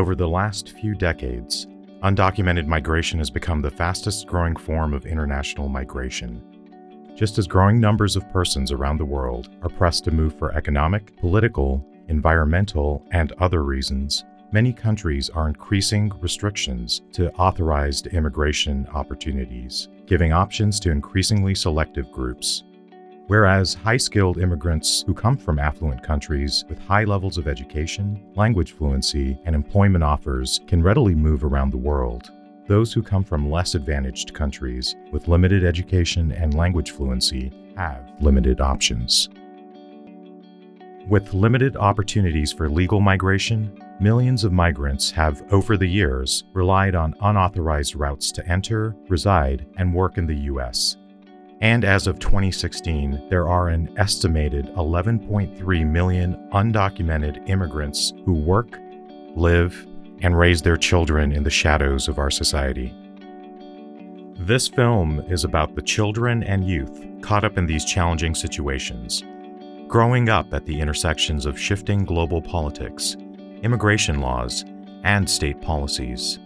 Over the last few decades, undocumented migration has become the fastest growing form of international migration. Just as growing numbers of persons around the world are pressed to move for economic, political, environmental, and other reasons, many countries are increasing restrictions to authorized immigration opportunities, giving options to increasingly selective groups. Whereas high-skilled immigrants who come from affluent countries with high levels of education, language fluency, and employment offers can readily move around the world, those who come from less advantaged countries with limited education and language fluency have limited options. With limited opportunities for legal migration, millions of migrants have, over the years, relied on unauthorized routes to enter, reside, and work in the U.S. And as of 2016, there are an estimated 11.3 million undocumented immigrants who work, live, and raise their children in the shadows of our society. This film is about the children and youth caught up in these challenging situations, growing up at the intersections of shifting global politics, immigration laws, and state policies.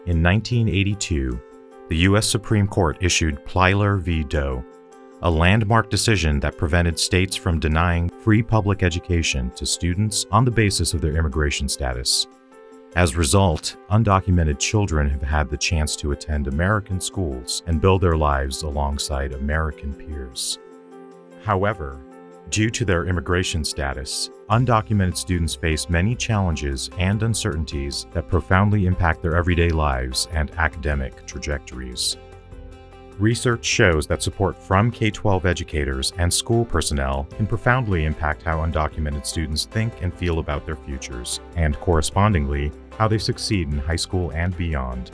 In 1982, the U.S. Supreme Court issued Plyler v. Doe, a landmark decision that prevented states from denying free public education to students on the basis of their immigration status. As a result, undocumented children have had the chance to attend American schools and build their lives alongside American peers. However, due to their immigration status, undocumented students face many challenges and uncertainties that profoundly impact their everyday lives and academic trajectories. Research shows that support from K-12 educators and school personnel can profoundly impact how undocumented students think and feel about their futures, and correspondingly, how they succeed in high school and beyond.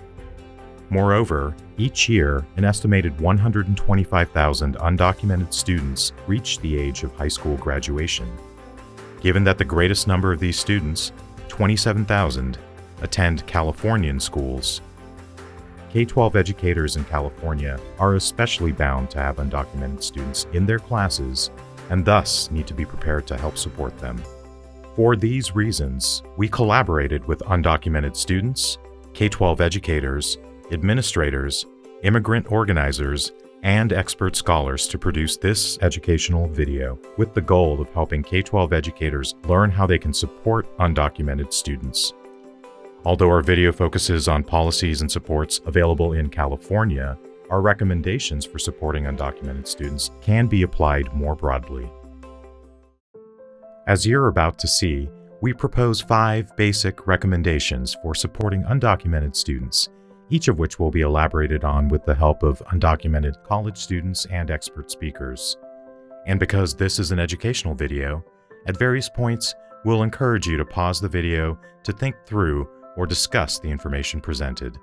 Moreover, each year, an estimated 125,000 undocumented students reach the age of high school graduation. Given that the greatest number of these students, 27,000, attend Californian schools, K-12 educators in California are especially bound to have undocumented students in their classes and thus need to be prepared to help support them. For these reasons, we collaborated with undocumented students, K-12 educators, administrators, immigrant organizers, and expert scholars to produce this educational video with the goal of helping K-12 educators learn how they can support undocumented students. Although our video focuses on policies and supports available in California, our recommendations for supporting undocumented students can be applied more broadly. As you're about to see, we propose 5 basic recommendations for supporting undocumented students, each of which will be elaborated on with the help of undocumented college students and expert speakers. And because this is an educational video, at various points, we'll encourage you to pause the video to think through or discuss the information presented.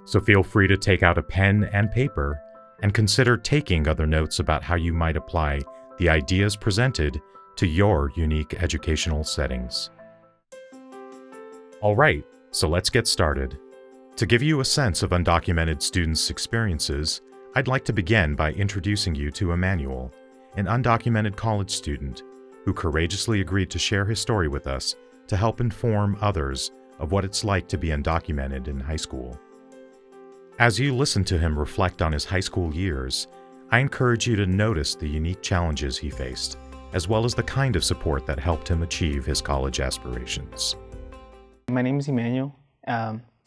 So feel free to take out a pen and paper and consider taking other notes about how you might apply the ideas presented to your unique educational settings. All right, so let's get started. To give you a sense of undocumented students' experiences, I'd like to begin by introducing you to Emmanuel, an undocumented college student who courageously agreed to share his story with us to help inform others of what it's like to be undocumented in high school. As you listen to him reflect on his high school years, I encourage you to notice the unique challenges he faced, as well as the kind of support that helped him achieve his college aspirations. My name is Emmanuel,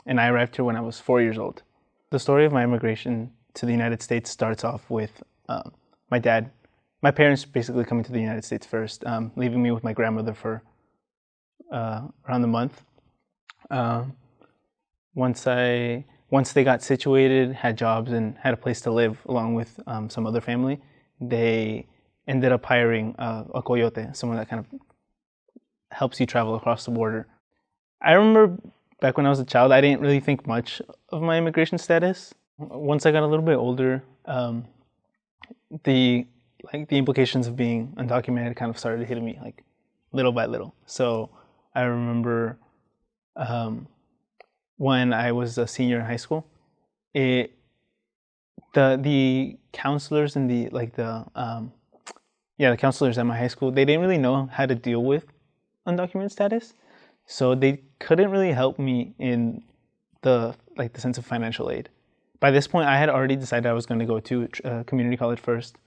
and I arrived here when I was 4 years old. The story of my immigration to the United States starts off with my parents basically coming to the United States first, leaving me with my grandmother for around a month. Once they got situated, had jobs, and had a place to live along with some other family, they ended up hiring a coyote, someone that kind of helps you travel across the border. I remember back when I was a child, I didn't really think much of my immigration status. Once I got a little bit older, the implications of being undocumented kind of started hitting me like little by little. So I remember when I was a senior in high school, the counselors and the counselors at my high school, they didn't really know how to deal with undocumented status. So they couldn't really help me in the sense of financial aid. By this point, I had already decided I was going to go to community college first,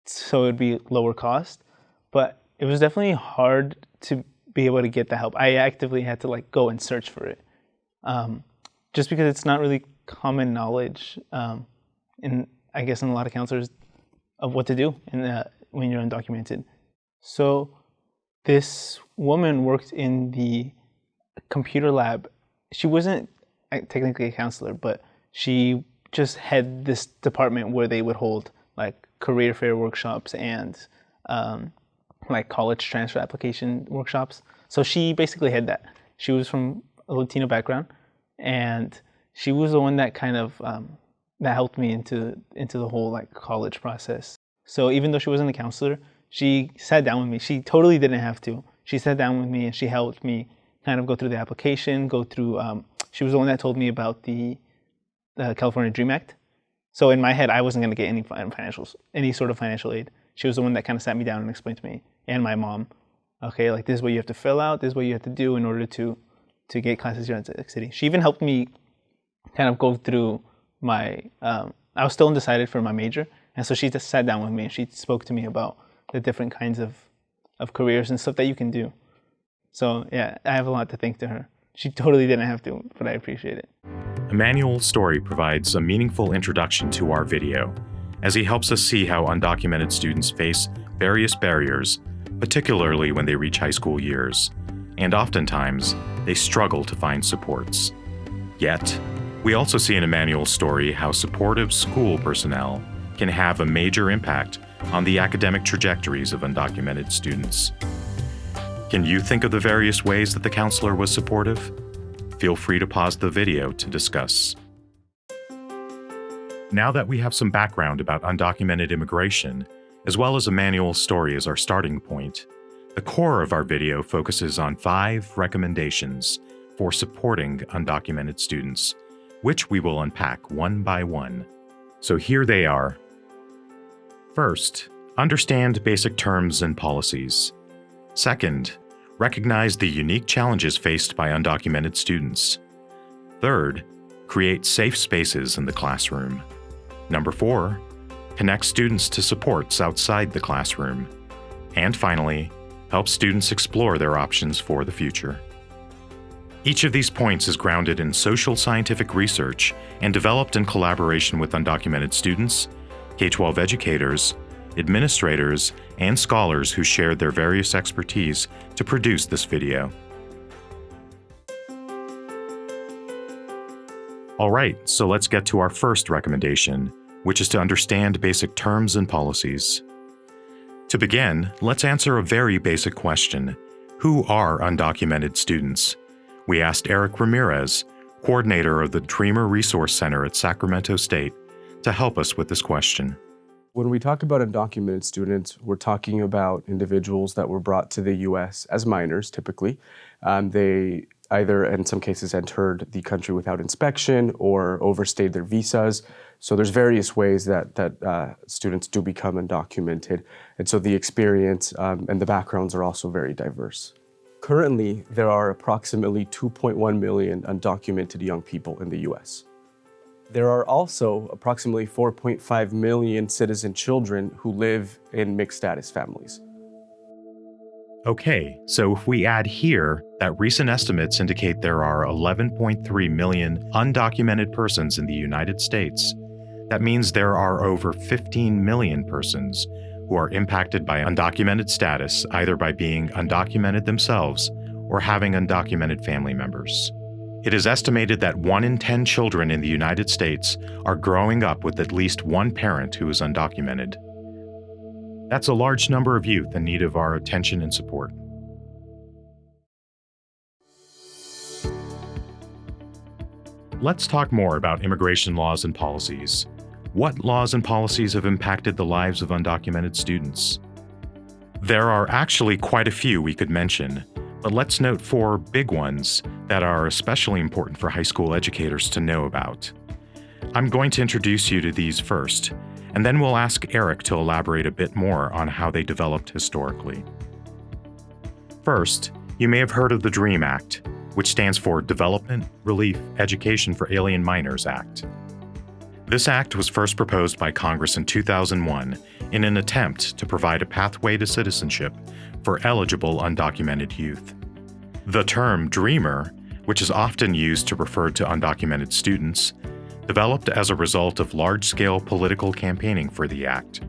so it would be lower cost. But it was definitely hard to be able to get the help. I actively had to go and search for it, just because it's not really common knowledge, in a lot of counselors, of what to do when you're undocumented. So this woman worked in the computer lab. She wasn't technically a counselor, but she just had this department where they would hold career fair workshops and college transfer application workshops. So she basically had that. She was from a Latino background, and she was the one that kind of that helped me into the whole college process. So even though she wasn't a counselor, she sat down with me. She totally didn't have to. She sat down with me and she helped me kind of go through the application, go through. She was the one that told me about the California Dream Act. So in my head, I wasn't going to get any sort of financial aid. She was the one that kind of sat me down and explained to me and my mom, okay, this is what you have to fill out, this is what you have to do in order to get classes here in Salt Lake City. She even helped me kind of go through my. I was still undecided for my major, and so she just sat down with me and she spoke to me about the different kinds of careers and stuff that you can do. So yeah, I have a lot to thank to her. She totally didn't have to, but I appreciate it. Emmanuel's story provides a meaningful introduction to our video, as he helps us see how undocumented students face various barriers, particularly when they reach high school years, and oftentimes they struggle to find supports. Yet, we also see in Emmanuel's story how supportive school personnel can have a major impact on the academic trajectories of undocumented students. Can you think of the various ways that the counselor was supportive? Feel free to pause the video to discuss. Now that we have some background about undocumented immigration, as well as Emmanuel's story as our starting point, the core of our video focuses on 5 recommendations for supporting undocumented students, which we will unpack one by one. So here they are. First, understand basic terms and policies. Second, recognize the unique challenges faced by undocumented students. Third, create safe spaces in the classroom. Number 4, connect students to supports outside the classroom. And finally, help students explore their options for the future. Each of these points is grounded in social scientific research and developed in collaboration with undocumented students, K-12 educators, administrators, and scholars who shared their various expertise to produce this video. All right, so let's get to our first recommendation, which is to understand basic terms and policies. To begin, let's answer a very basic question. Who are undocumented students? We asked Eric Ramirez, coordinator of the Dreamer Resource Center at Sacramento State, to help us with this question. When we talk about undocumented students, we're talking about individuals that were brought to the U.S. as minors, typically. They either, in some cases, entered the country without inspection or overstayed their visas. So there's various ways that students do become undocumented. And so the experience and the backgrounds are also very diverse. Currently, there are approximately 2.1 million undocumented young people in the U.S. There are also approximately 4.5 million citizen children who live in mixed status families. Okay, so if we add here that recent estimates indicate there are 11.3 million undocumented persons in the United States, that means there are over 15 million persons who are impacted by undocumented status, either by being undocumented themselves or having undocumented family members. It is estimated that 1 in 10 children in the United States are growing up with at least one parent who is undocumented. That's a large number of youth in need of our attention and support. Let's talk more about immigration laws and policies. What laws and policies have impacted the lives of undocumented students? There are actually quite a few we could mention, but let's note 4 big ones that are especially important for high school educators to know about. I'm going to introduce you to these first, and then we'll ask Eric to elaborate a bit more on how they developed historically. First, You may have heard of the DREAM Act, which stands for Development, Relief, Education for Alien Minors Act. This act was first proposed by Congress in 2001 in an attempt to provide a pathway to citizenship for eligible undocumented youth. The term dreamer, which is often used to refer to undocumented students, developed as a result of large-scale political campaigning for the act,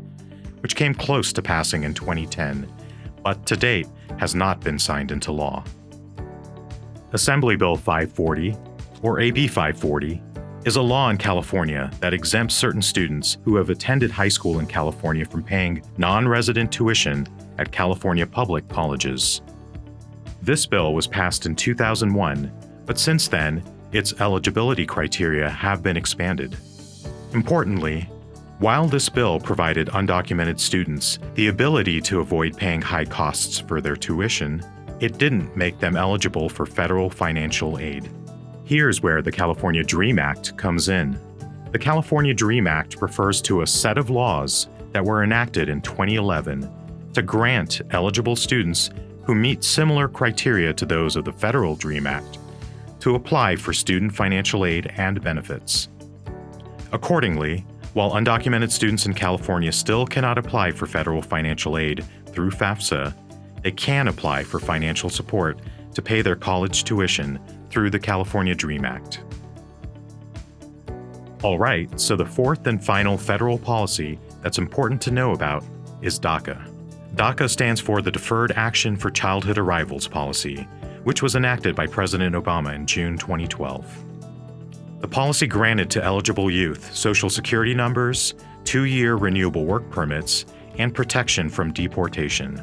which came close to passing in 2010, but to date has not been signed into law. Assembly Bill 540, or AB 540, is a law in California that exempts certain students who have attended high school in California from paying non-resident tuition at California public colleges. This bill was passed in 2001, but since then, its eligibility criteria have been expanded. Importantly, while this bill provided undocumented students the ability to avoid paying high costs for their tuition, it didn't make them eligible for federal financial aid. Here's where the California DREAM Act comes in. The California DREAM Act refers to a set of laws that were enacted in 2011 to grant eligible students who meet similar criteria to those of the federal DREAM Act to apply for student financial aid and benefits. Accordingly, while undocumented students in California still cannot apply for federal financial aid through FAFSA, they can apply for financial support to pay their college tuition through the California DREAM Act. All right, so the fourth and final federal policy that's important to know about is DACA. DACA stands for the Deferred Action for Childhood Arrivals policy, which was enacted by President Obama in June 2012. The policy granted to eligible youth Social Security numbers, 2-year renewable work permits, and protection from deportation.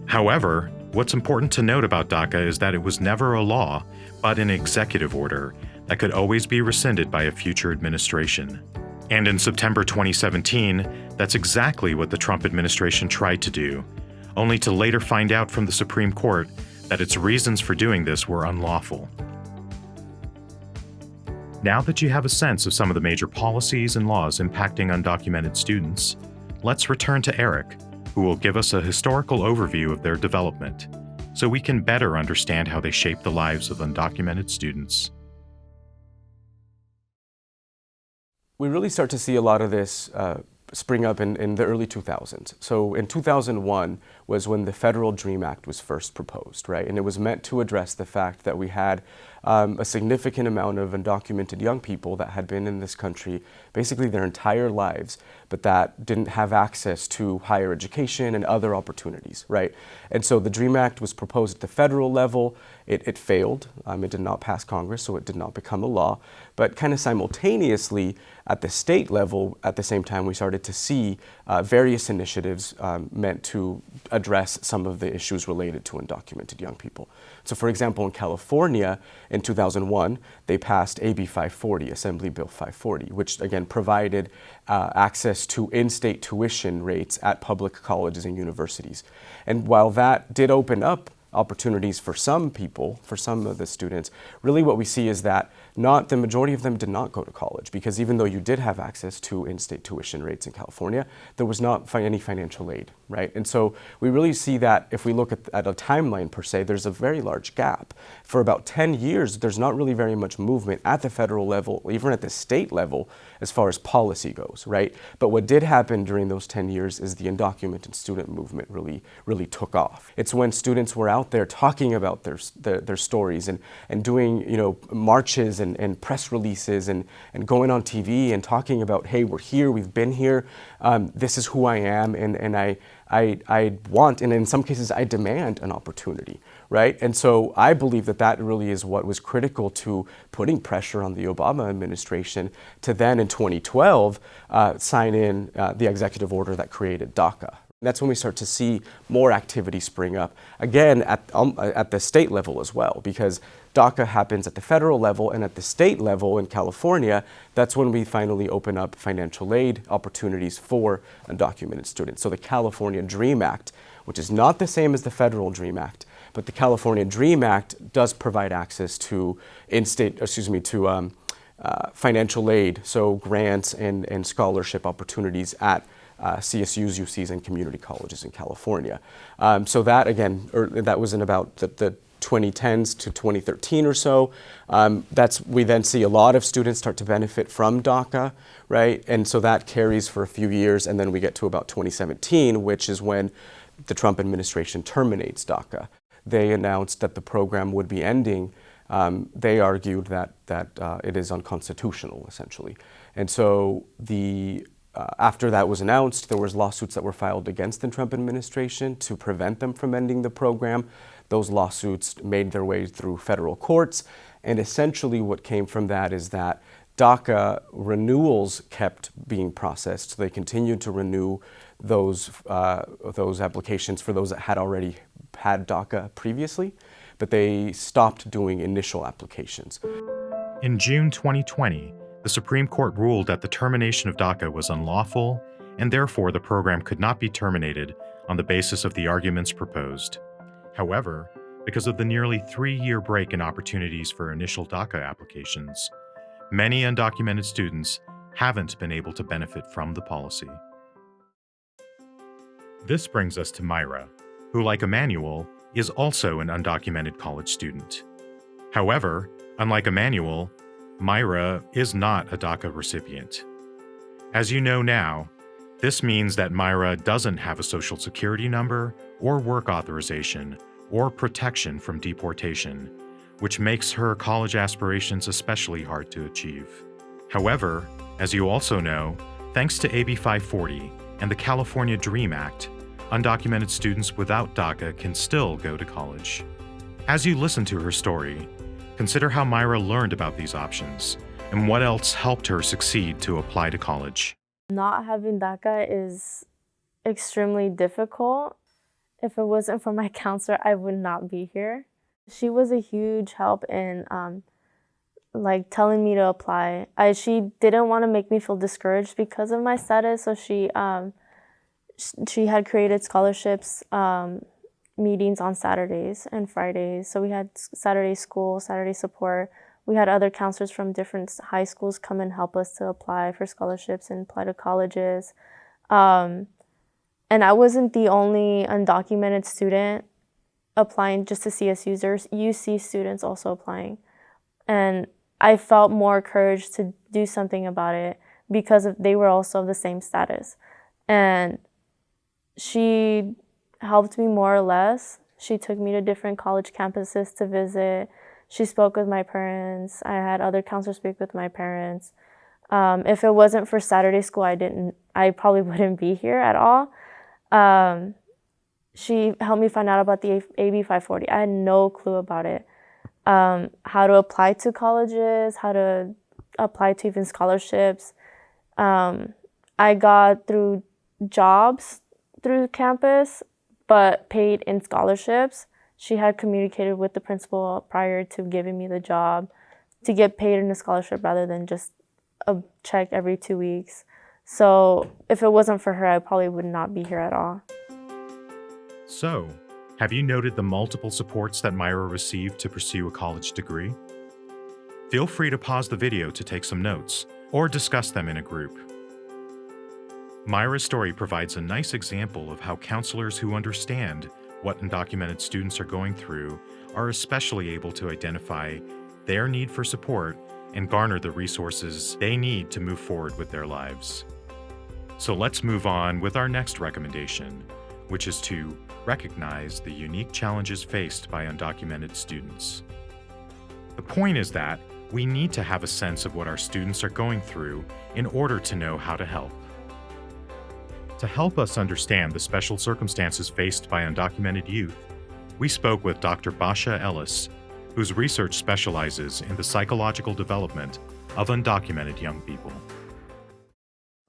However, what's important to note about DACA is that it was never a law, but an executive order that could always be rescinded by a future administration. And in September 2017, that's exactly what the Trump administration tried to do, only to later find out from the Supreme Court that its reasons for doing this were unlawful. Now that you have a sense of some of the major policies and laws impacting undocumented students, let's return to Eric, who will give us a historical overview of their development, so we can better understand how they shape the lives of undocumented students. We really start to see a lot of this spring up in the early 2000s. So in 2001 was when the Federal DREAM Act was first proposed, right? And it was meant to address the fact that we had a significant amount of undocumented young people that had been in this country basically their entire lives, but that didn't have access to higher education and other opportunities, right? And so the DREAM Act was proposed at the federal level. It failed. It did not pass Congress, so it did not become a law. But kind of simultaneously, at the state level, at the same time, we started to see various initiatives meant to address some of the issues related to undocumented young people. So for example, in California, in 2001, they passed AB 540, Assembly Bill 540, which again provided access to in-state tuition rates at public colleges and universities. And while that did open up opportunities for some people, for some of the students, really what we see is that the majority of them did not go to college, because even though you did have access to in-state tuition rates in California, there was not any financial aid, right? And so we really see that if we look at a timeline per se, there's a very large gap. For about 10 years, there's not really very much movement at the federal level, even at the state level, as far as policy goes, right? But what did happen during those 10 years is the undocumented student movement really took off. It's when students were out there talking about their stories and doing, marches and press releases and going on TV and talking about, hey, we're here, we've been here, this is who I am, and I want, and in some cases I demand an opportunity, right? And so I believe that really is what was critical to putting pressure on the Obama administration to then in 2012 sign in the executive order that created DACA. That's when we start to see more activity spring up, again, at the state level as well, because DACA happens at the federal level, and at the state level in California, that's when we finally open up financial aid opportunities for undocumented students. So the California DREAM Act, which is not the same as the federal DREAM Act, but the California DREAM Act does provide access to financial aid, so grants and scholarship opportunities at CSUs, UCs, and community colleges in California. So that, again, that was in about the 2010s to 2013 or so. We then see a lot of students start to benefit from DACA, right? And so that carries for a few years, and then we get to about 2017, which is when the Trump administration terminates DACA. They announced that the program would be ending. They argued that it is unconstitutional, essentially. And so after that was announced, there was lawsuits that were filed against the Trump administration to prevent them from ending the program. Those lawsuits made their way through federal courts, and essentially what came from that is that DACA renewals kept being processed. So they continued to renew those applications for those that had already had DACA previously, but they stopped doing initial applications. In June 2020, the Supreme Court ruled that the termination of DACA was unlawful, and therefore the program could not be terminated on the basis of the arguments proposed. However, because of the nearly 3-year break in opportunities for initial DACA applications, many undocumented students haven't been able to benefit from the policy. This brings us to Myra, who, like Emmanuel, is also an undocumented college student. However, unlike Emmanuel, Myra is not a DACA recipient. As you know now, this means that Myra doesn't have a social security number or work authorization or protection from deportation, which makes her college aspirations especially hard to achieve. However, as you also know, thanks to AB 540 and the California DREAM Act, undocumented students without DACA can still go to college. As you listen to her story, consider how Myra learned about these options and what else helped her succeed to apply to college. Not having DACA is extremely difficult. If it wasn't for my counselor, I would not be here. She was a huge help in telling me to apply. She didn't want to make me feel discouraged because of my status, so she had created scholarships meetings on Saturdays and Fridays. So we had Saturday school, Saturday support. We had other counselors from different high schools come and help us to apply for scholarships and apply to colleges. And I wasn't the only undocumented student applying just to CSUs. There's UC students also applying. And I felt more courage to do something about it because they were also of the same status. And she helped me more or less. She took me to different college campuses to visit. She spoke with my parents. I had other counselors speak with my parents. If it wasn't for Saturday school, I probably wouldn't be here at all. She helped me find out about the AB 540. I had no clue about it. How to apply to colleges, how to apply to even scholarships. I got through jobs through campus, but paid in scholarships. She had communicated with the principal prior to giving me the job to get paid in a scholarship rather than just a check every 2 weeks. So if it wasn't for her, I probably would not be here at all. So, have you noted the multiple supports that Myra received to pursue a college degree? Feel free to pause the video to take some notes or discuss them in a group. Myra's story provides a nice example of how counselors who understand what undocumented students are going through are especially able to identify their need for support and garner the resources they need to move forward with their lives. So let's move on with our next recommendation, which is to recognize the unique challenges faced by undocumented students. The point is that we need to have a sense of what our students are going through in order to know how to help. To help us understand the special circumstances faced by undocumented youth, we spoke with Dr. Basha Ellis, whose research specializes in the psychological development of undocumented young people.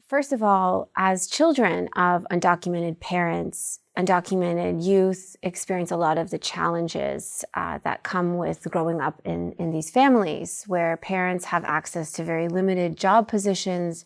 First of all, as children of undocumented parents, undocumented youth experience a lot of the challenges that come with growing up in these families where parents have access to very limited job positions,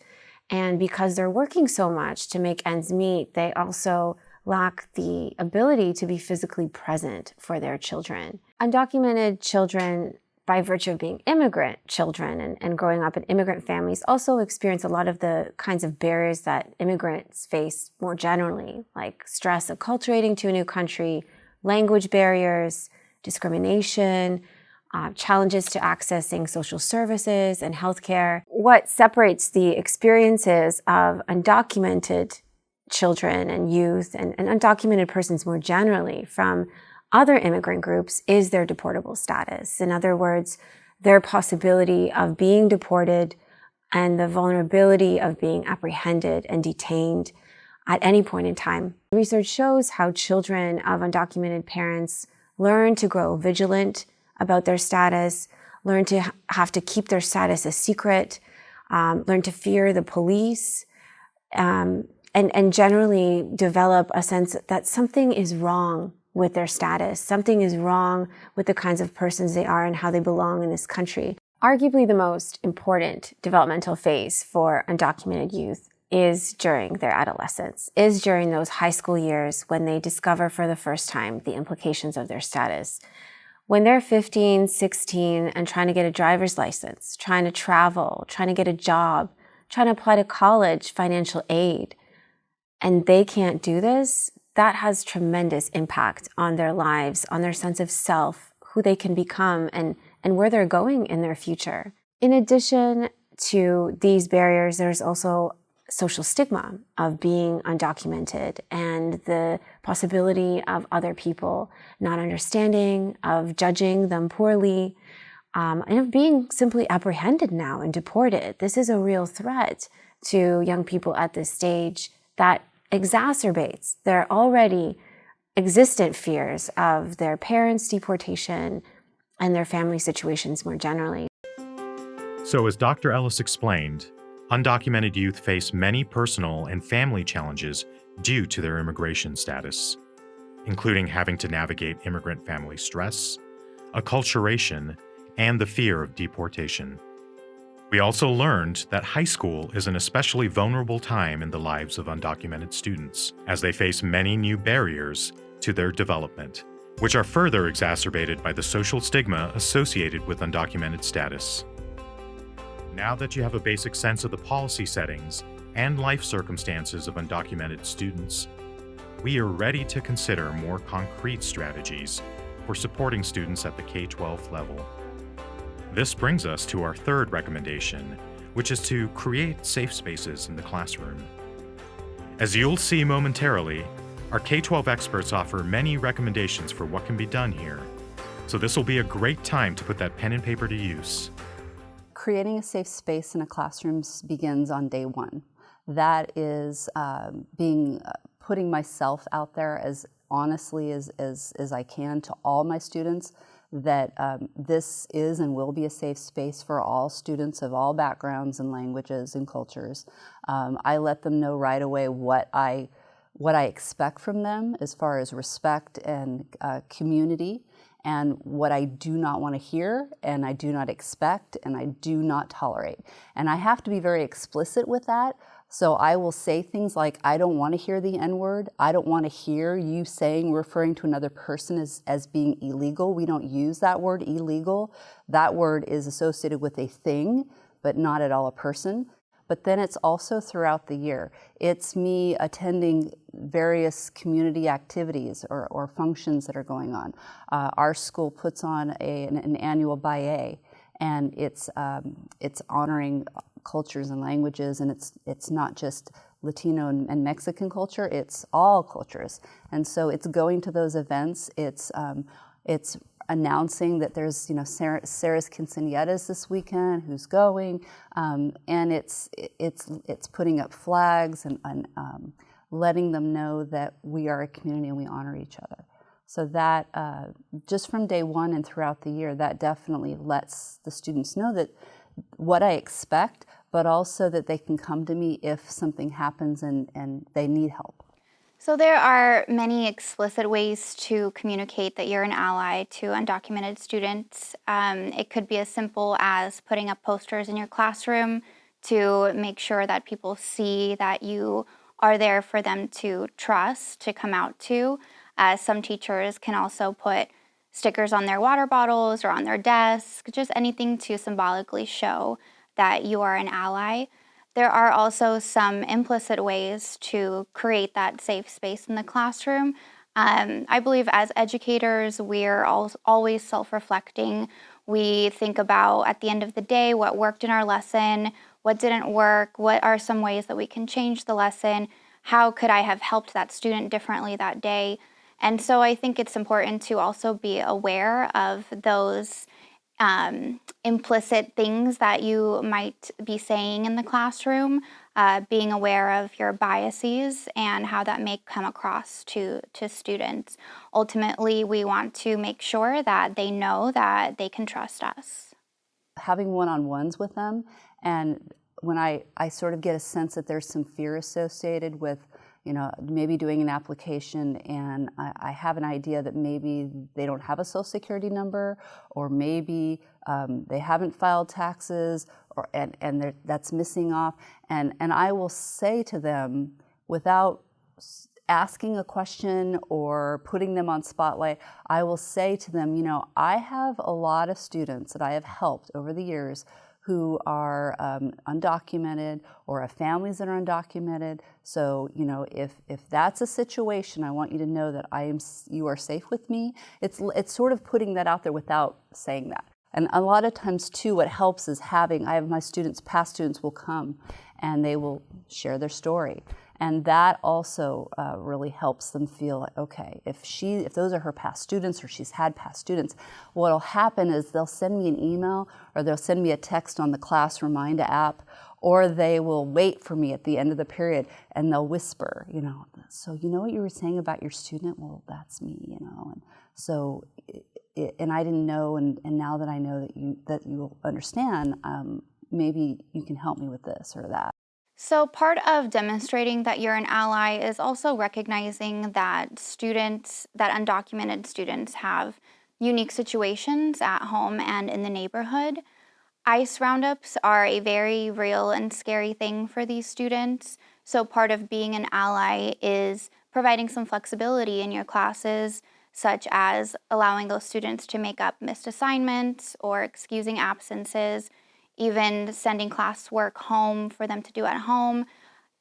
and because they're working so much to make ends meet, they also lack the ability to be physically present for their children. Undocumented children by virtue of being immigrant children and growing up in immigrant families, also experience a lot of the kinds of barriers that immigrants face more generally, like stress acculturating to a new country, language barriers, discrimination, challenges to accessing social services and healthcare. What separates the experiences of undocumented children and youth and undocumented persons more generally from other immigrant groups is their deportable status. In other words, their possibility of being deported and the vulnerability of being apprehended and detained at any point in time. Research shows how children of undocumented parents learn to grow vigilant about their status, learn to have to keep their status a secret, learn to fear the police, and generally develop a sense that something is wrong with their status, something is wrong with the kinds of persons they are and how they belong in this country. Arguably the most important developmental phase for undocumented youth is during their adolescence, is during those high school years when they discover for the first time the implications of their status. When they're 15, 16, and trying to get a driver's license, trying to travel, trying to get a job, trying to apply to college, financial aid, and they can't do this, that has tremendous impact on their lives, on their sense of self, who they can become, and where they're going in their future. In addition to these barriers, there's also social stigma of being undocumented and the possibility of other people not understanding, of judging them poorly, and of being simply apprehended now and deported. This is a real threat to young people at this stage that exacerbates their already existent fears of their parents' deportation and their family situations more generally. So, as Dr. Ellis explained, undocumented youth face many personal and family challenges due to their immigration status, including having to navigate immigrant family stress, acculturation, and the fear of deportation. We also learned that high school is an especially vulnerable time in the lives of undocumented students, as they face many new barriers to their development, which are further exacerbated by the social stigma associated with undocumented status. Now that you have a basic sense of the policy settings and life circumstances of undocumented students, we are ready to consider more concrete strategies for supporting students at the K-12 level. This brings us to our third recommendation, which is to create safe spaces in the classroom. As you'll see momentarily, our K-12 experts offer many recommendations for what can be done here, so this will be a great time to put that pen and paper to use. Creating a safe space in a classroom begins on day one. That is putting myself out there as honestly as I can to all my students, that this is and will be a safe space for all students of all backgrounds and languages and cultures. I let them know right away what I expect from them as far as respect and community, and what I do not want to hear, and I do not expect, and I do not tolerate. And I have to be very explicit with that. So I will say things like, I don't want to hear the N-word. I don't want to hear you referring to another person as being illegal. We don't use that word, illegal. That word is associated with a thing, but not at all a person. But then it's also throughout the year. It's me attending various community activities or functions that are going on. Our school puts on an annual Baye, and it's honoring cultures and languages, and it's not just Latino and Mexican culture, it's all cultures. And so it's going to those events, it's announcing that there's Sarah's Quinceañeras this weekend, who's going, and it's putting up flags and letting them know that we are a community and we honor each other. So that just from day one and throughout the year, that definitely lets the students know that what I expect, but also that they can come to me if something happens and they need help. So there are many explicit ways to communicate that you're an ally to undocumented students. It could be as simple as putting up posters in your classroom to make sure that people see that you are there for them to trust, to come out to. Some teachers can also put stickers on their water bottles or on their desk, just anything to symbolically show that you are an ally. There are also some implicit ways to create that safe space in the classroom. I believe as educators, we're always self-reflecting. We think about, at the end of the day, what worked in our lesson, what didn't work, what are some ways that we can change the lesson, how could I have helped that student differently that day. And so I think it's important to also be aware of those implicit things that you might be saying in the classroom, being aware of your biases and how that may come across to students. Ultimately, we want to make sure that they know that they can trust us. Having one-on-ones with them, and when I sort of get a sense that there's some fear associated with, maybe doing an application, and I have an idea that maybe they don't have a Social Security number, or maybe they haven't filed taxes, and that's missing off. And I will say to them, without asking a question or putting them on spotlight, I will say to them, I have a lot of students that I have helped over the years who are undocumented, or have families that are undocumented. So, if that's a situation, I want you to know that you are safe with me. It's sort of putting that out there without saying that. And a lot of times too, what helps is I have my students, past students will come and they will share their story. And that also really helps them feel like, okay, if those are her past students, or she's had past students, what'll happen is they'll send me an email, or they'll send me a text on the Class Reminder app, or they will wait for me at the end of the period and they'll whisper, so you know what you were saying about your student? Well, that's me, and so, and I didn't know, and now that I know that you will understand, maybe you can help me with this or that. So part of demonstrating that you're an ally is also recognizing that undocumented students have unique situations at home and in the neighborhood. ICE roundups are a very real and scary thing for these students. So part of being an ally is providing some flexibility in your classes, such as allowing those students to make up missed assignments or excusing absences, even sending classwork home for them to do at home.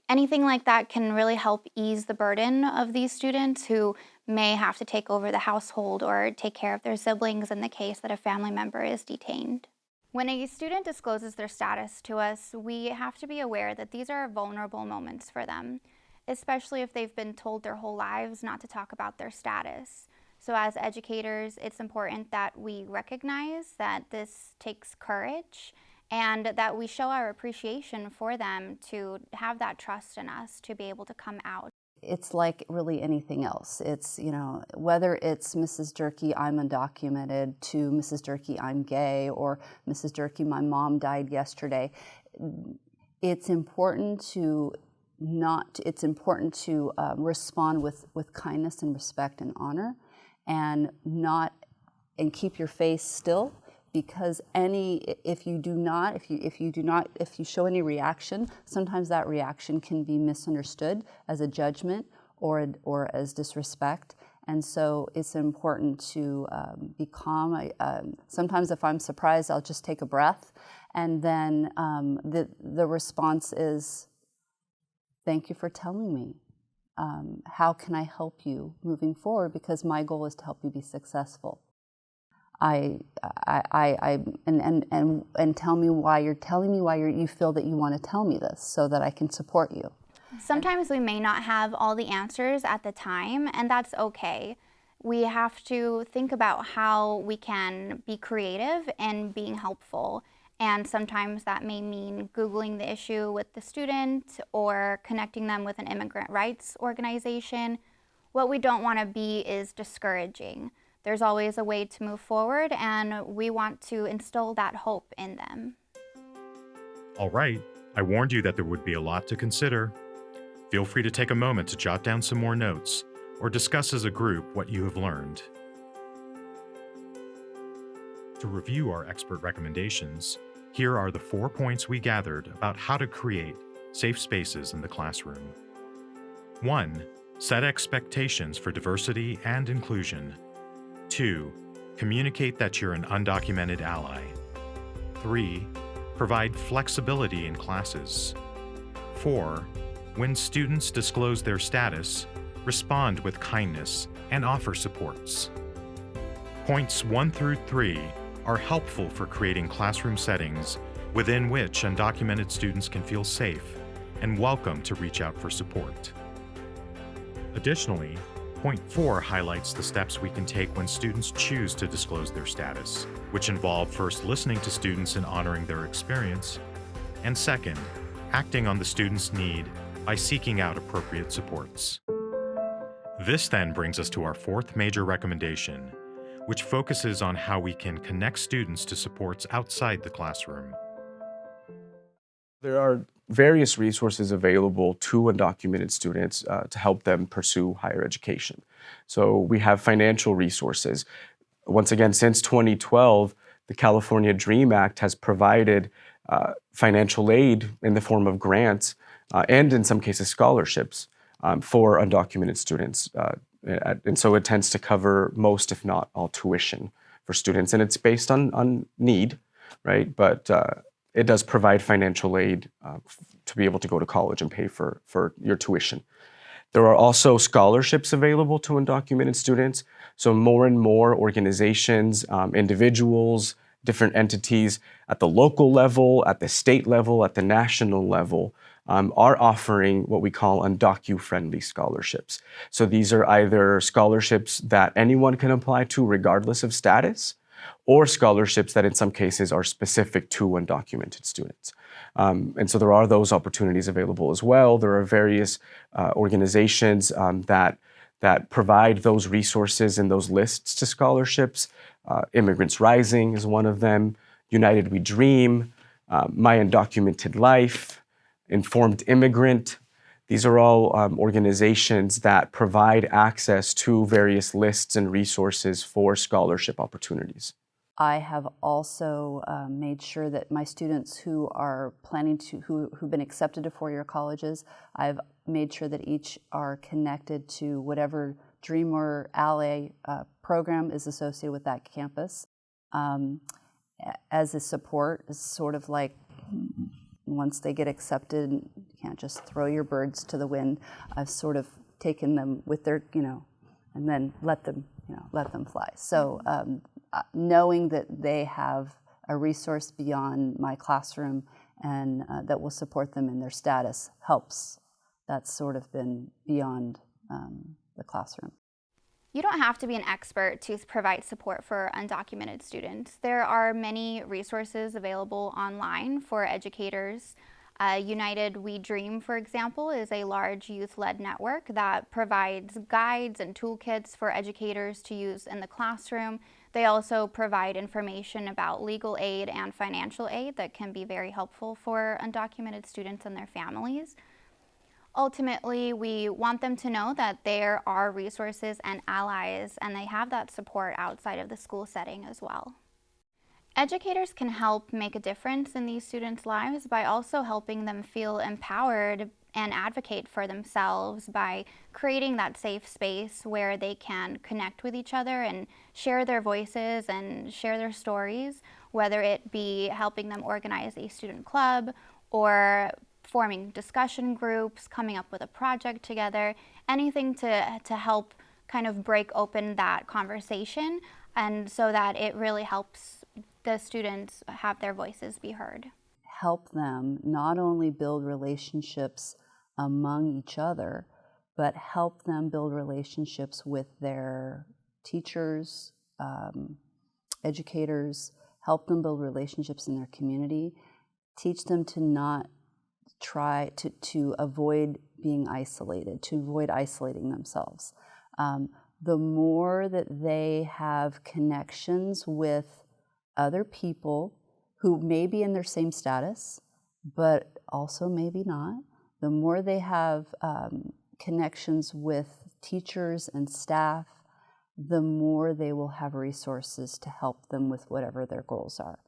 Anything like that can really help ease the burden of these students who may have to take over the household or take care of their siblings in the case that a family member is detained. When a student discloses their status to us, we have to be aware that these are vulnerable moments for them, especially if they've been told their whole lives not to talk about their status. So as educators, it's important that we recognize that this takes courage, and that we show our appreciation for them to have that trust in us to be able to come out. It's like really anything else. It's, whether it's Mrs. Durkee, I'm undocumented, to Mrs. Durkee, I'm gay, or Mrs. Durkee, my mom died yesterday. It's important to respond with kindness and respect and honor, and keep your face still. Because if you show any reaction, sometimes that reaction can be misunderstood as a judgment or as disrespect. And so it's important to be calm. Sometimes if I'm surprised, I'll just take a breath, and then the response is, "Thank you for telling me. How can I help you moving forward? Because my goal is to help you be successful. And tell me why you're telling me why you feel that you want to tell me this, so that I can support you." Sometimes we may not have all the answers at the time, and that's okay. We have to think about how we can be creative and being helpful. And sometimes that may mean Googling the issue with the student or connecting them with an immigrant rights organization. What we don't want to be is discouraging. There's always a way to move forward, and we want to instill that hope in them. All right, I warned you that there would be a lot to consider. Feel free to take a moment to jot down some more notes, or discuss as a group what you have learned. To review our expert recommendations, here are the 4 points we gathered about how to create safe spaces in the classroom. 1. Set expectations for diversity and inclusion. 2. Communicate that you're an undocumented ally. 3. Provide flexibility in classes. 4. When students disclose their status, respond with kindness and offer supports. Points 1 through 3 are helpful for creating classroom settings within which undocumented students can feel safe and welcome to reach out for support. Additionally, Point 4 highlights the steps we can take when students choose to disclose their status, which involve first listening to students and honoring their experience, and second, acting on the student's need by seeking out appropriate supports. This then brings us to our fourth major recommendation, which focuses on how we can connect students to supports outside the classroom. There are various resources available to undocumented students to help them pursue higher education. So we have financial resources. Once again, since 2012, the California DREAM Act has provided financial aid in the form of grants and in some cases scholarships for undocumented students. And so it tends to cover most, if not all, tuition for students. And it's based on need, right? But it does provide financial aid to be able to go to college and pay for your tuition. There are also scholarships available to undocumented students. So more and more organizations, individuals, different entities at the local level, at the state level, at the national level are offering what we call undocu-friendly scholarships. So these are either scholarships that anyone can apply to regardless of status, or scholarships that in some cases are specific to undocumented students. And so there are those opportunities available as well. There are various organizations that provide those resources and those lists to scholarships. Immigrants Rising is one of them, United We Dream, My Undocumented Life, Informed Immigrant. These are all organizations that provide access to various lists and resources for scholarship opportunities. I have also made sure that my students who are planning to, who've been accepted to four-year colleges, I've made sure that each are connected to whatever DREAM or Ally program is associated with that campus. As a support, is sort of like once they get accepted, you can't just throw your birds to the wind. I've sort of taken them with their, and then let them fly. So knowing that they have a resource beyond my classroom and that will support them in their status helps. That's sort of been beyond the classroom. You don't have to be an expert to provide support for undocumented students. There are many resources available online for educators. United We Dream, for example, is a large youth-led network that provides guides and toolkits for educators to use in the classroom. They also provide information about legal aid and financial aid that can be very helpful for undocumented students and their families. Ultimately, we want them to know that there are resources and allies, and they have that support outside of the school setting as well. Educators can help make a difference in these students' lives by also helping them feel empowered and advocate for themselves by creating that safe space where they can connect with each other and share their voices and share their stories, whether it be helping them organize a student club or forming discussion groups, coming up with a project together, anything to help kind of break open that conversation, and so that it really helps the students have their voices be heard. Help them not only build relationships among each other, but help them build relationships with their teachers, educators, help them build relationships in their community, teach them to not try to avoid being isolated, to avoid isolating themselves. The more that they have connections with other people who may be in their same status, but also maybe not, the more they have connections with teachers and staff, the more they will have resources to help them with whatever their goals are.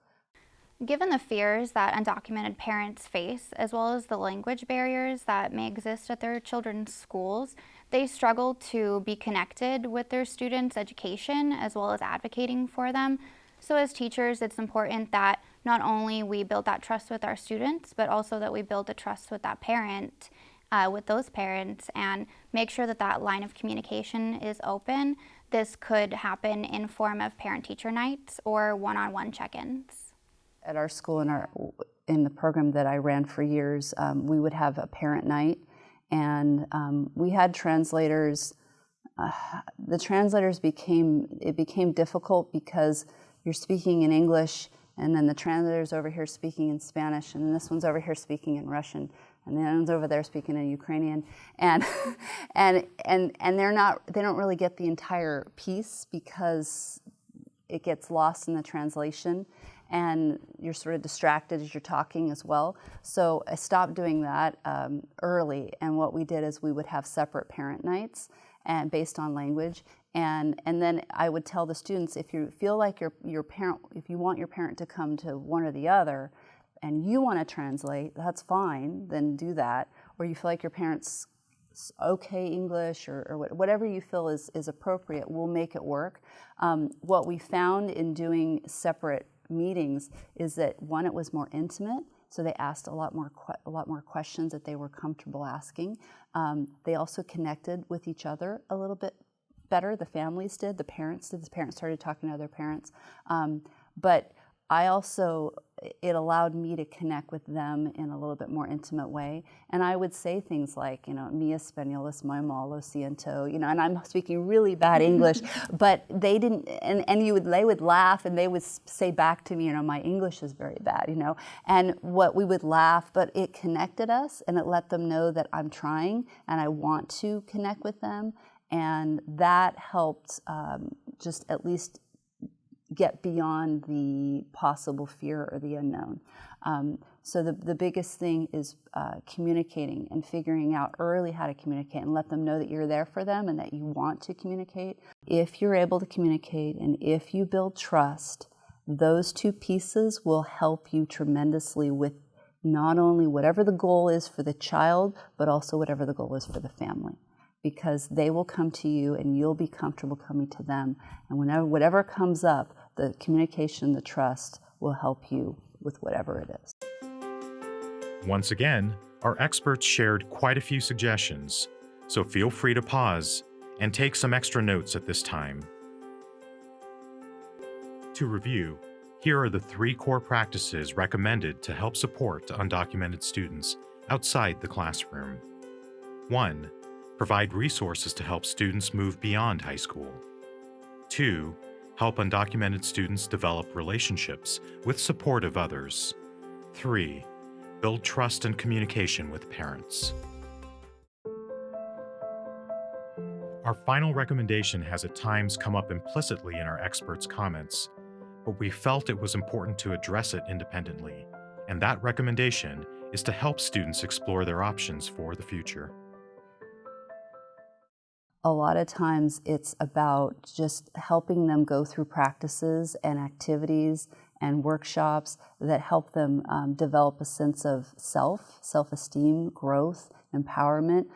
Given the fears that undocumented parents face, as well as the language barriers that may exist at their children's schools, they struggle to be connected with their students' education as well as advocating for them. So as teachers, it's important that not only we build that trust with our students, but also that we build the trust with that parent, with those parents, and make sure that that line of communication is open. This could happen in form of parent-teacher nights or one-on-one check-ins. At our school, in the program that I ran for years, we would have a parent night, and we had translators. The translators became difficult because you're speaking in English, and then the translator's over here speaking in Spanish, and then this one's over here speaking in Russian, and the other one's over there speaking in Ukrainian, and they don't really get the entire piece because it gets lost in the translation, and you're sort of distracted as you're talking as well. So I stopped doing that early, and what we did is we would have separate parent nights, and based on language. And then I would tell the students, if you feel like your parent, if you want your parent to come to one or the other, and you want to translate, that's fine, then do that. Or you feel like your parent's okay English, or whatever you feel is appropriate, we'll make it work. What we found in doing separate meetings is that, one, it was more intimate, so they asked a lot more questions that they were comfortable asking. They also connected with each other a little bit better. The families did, the parents did. The parents started talking to other parents. But I also, it allowed me to connect with them in a little bit more intimate way. And I would say things like, mi español es muy mal, lo siento, and I'm speaking really bad English, but they didn't, and they would laugh, and they would say back to me, my English is very bad, and we would laugh, but it connected us, and it let them know that I'm trying, and I want to connect with them, and that helped just at least get beyond the possible fear or the unknown. So the biggest thing is communicating and figuring out early how to communicate, and let them know that you're there for them and that you want to communicate. If you're able to communicate and if you build trust, those two pieces will help you tremendously with not only whatever the goal is for the child, but also whatever the goal is for the family. Because they will come to you and you'll be comfortable coming to them. And whatever comes up, the communication, the trust will help you with whatever it is. Once again, our experts shared quite a few suggestions, so feel free to pause and take some extra notes at this time. To review, here are the 3 core practices recommended to help support undocumented students outside the classroom. 1. Provide resources to help students move beyond high school. 2. Help undocumented students develop relationships with support of others. 3. Build trust and communication with parents. Our final recommendation has at times come up implicitly in our experts' comments, but we felt it was important to address it independently, and that recommendation is to help students explore their options for the future. A lot of times it's about just helping them go through practices and activities and workshops that help them develop a sense of self-esteem, growth, empowerment,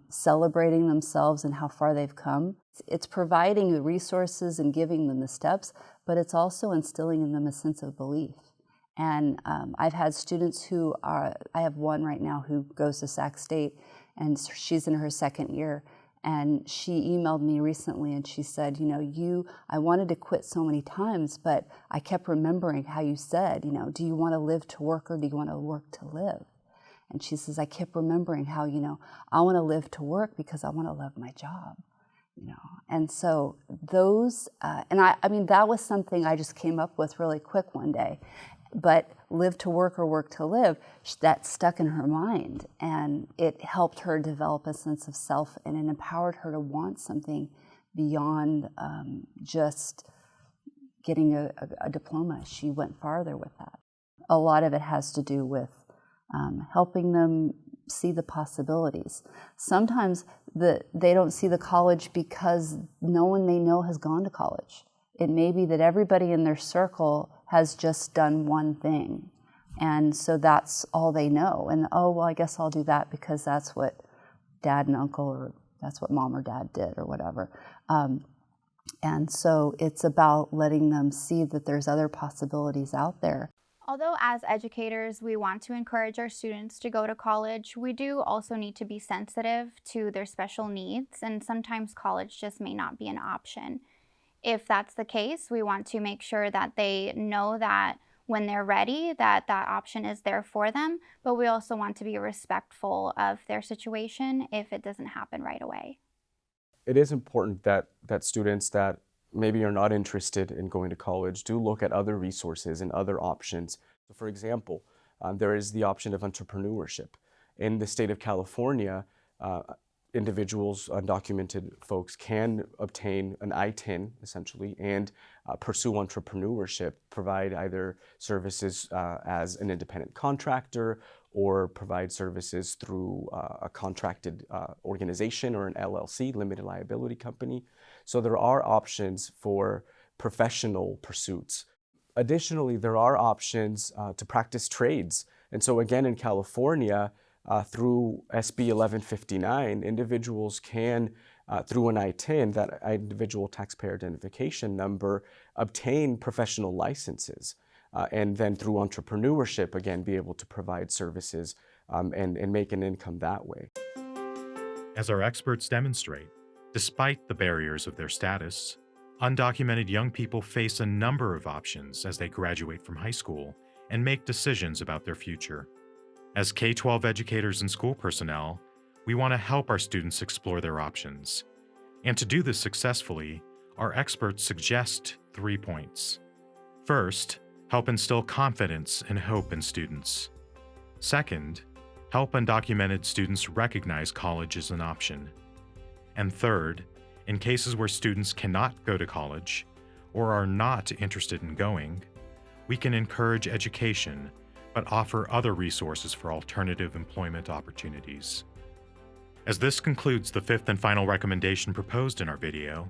celebrating themselves and how far they've come. It's providing the resources and giving them the steps, but it's also instilling in them a sense of belief. And I've had students I have one right now who goes to Sac State, and she's in her 2nd year. And she emailed me recently and she said, I wanted to quit so many times, but I kept remembering how you said, do you want to live to work or do you want to work to live? And she says, I kept remembering how, I want to live to work because I want to love my job, And so those, I mean, that was something I just came up with really quick one day. But live to work or work to live, that stuck in her mind, and it helped her develop a sense of self, and it empowered her to want something beyond just getting a diploma. She went farther with that. A lot of it has to do with helping them see the possibilities. Sometimes they don't see the college because no one they know has gone to college. It may be that everybody in their circle has just done one thing. And so that's all they know. And, I guess I'll do that because that's what dad and uncle or that's what mom or dad did or whatever. And so it's about letting them see that there's other possibilities out there. Although as educators, we want to encourage our students to go to college, we do also need to be sensitive to their special needs, and sometimes college just may not be an option. If that's the case, we want to make sure that they know that when they're ready, that option is there for them, but we also want to be respectful of their situation if it doesn't happen right away. It is important that students that maybe are not interested in going to college do look at other resources and other options. So for example, there is the option of entrepreneurship. In the state of California, individuals, undocumented folks can obtain an I-10 essentially and pursue entrepreneurship, provide either services as an independent contractor or provide services through a contracted organization or an LLC, limited liability company. So there are options for professional pursuits. Additionally, there are options to practice trades. And so again, in California, through SB 1159, individuals can, through an I-10, that individual taxpayer identification number, obtain professional licenses. And then through entrepreneurship, again, be able to provide services and make an income that way. As our experts demonstrate, despite the barriers of their status, undocumented young people face a number of options as they graduate from high school and make decisions about their future. As K-12 educators and school personnel, we want to help our students explore their options. And to do this successfully, our experts suggest 3 points. First, help instill confidence and hope in students. Second, help undocumented students recognize college as an option. And third, in cases where students cannot go to college or are not interested in going, we can encourage education but offer other resources for alternative employment opportunities. As this concludes the 5th and final recommendation proposed in our video,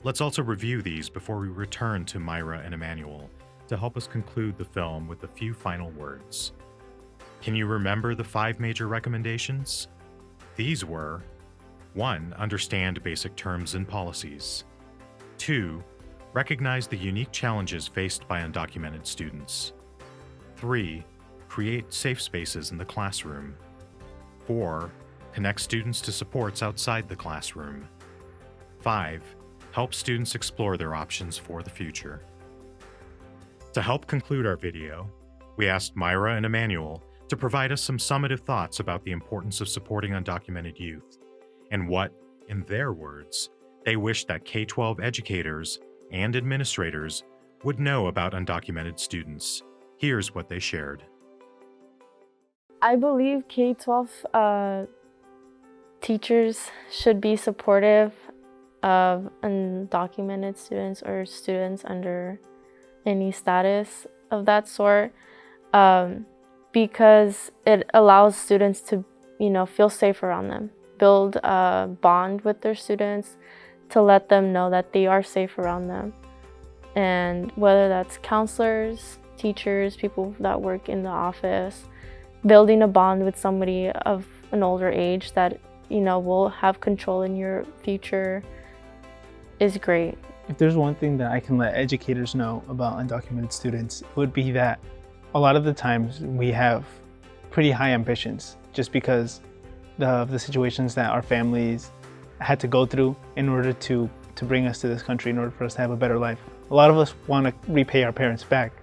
let's also review these before we return to Myra and Emmanuel to help us conclude the film with a few final words. Can you remember the 5 major recommendations? These were: 1. Understand basic terms and policies. 2. Recognize the unique challenges faced by undocumented students. 3. Create safe spaces in the classroom. 4. Connect students to supports outside the classroom. 5. Help students explore their options for the future. To help conclude our video, we asked Myra and Emmanuel to provide us some summative thoughts about the importance of supporting undocumented youth and what, in their words, they wish that K-12 educators and administrators would know about undocumented students. Here's what they shared. I believe K-12 teachers should be supportive of undocumented students or students under any status of that sort, because it allows students to, feel safe around them, build a bond with their students, to let them know that they are safe around them. And whether that's counselors, teachers, people that work in the office, building a bond with somebody of an older age that, will have control in your future is great. If there's one thing that I can let educators know about undocumented students, it would be that a lot of the times we have pretty high ambitions just because of the situations that our families had to go through in order to bring us to this country, in order for us to have a better life. A lot of us want to repay our parents back.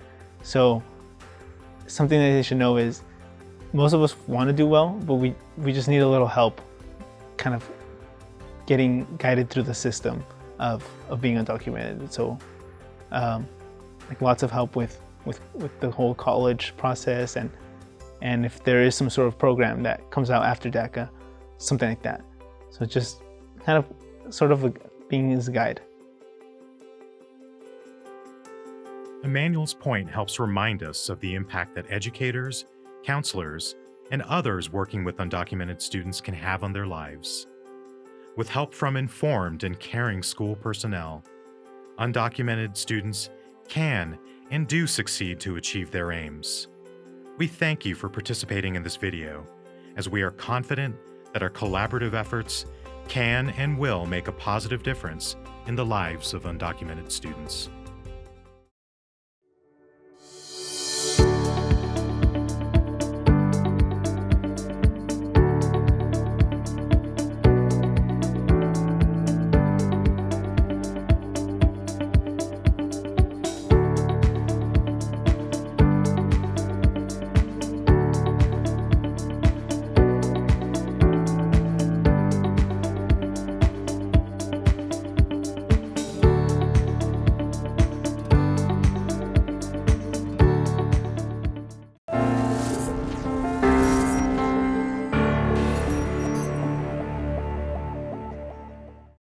So something that they should know is most of us want to do well, but we just need a little help kind of getting guided through the system of being undocumented. So like lots of help with the whole college process, and if there is some sort of program that comes out after DACA, something like that. So just kind of sort of being his guide. Emmanuel's point helps remind us of the impact that educators, counselors, and others working with undocumented students can have on their lives. With help from informed and caring school personnel, undocumented students can and do succeed to achieve their aims. We thank you for participating in this video, as we are confident that our collaborative efforts can and will make a positive difference in the lives of undocumented students.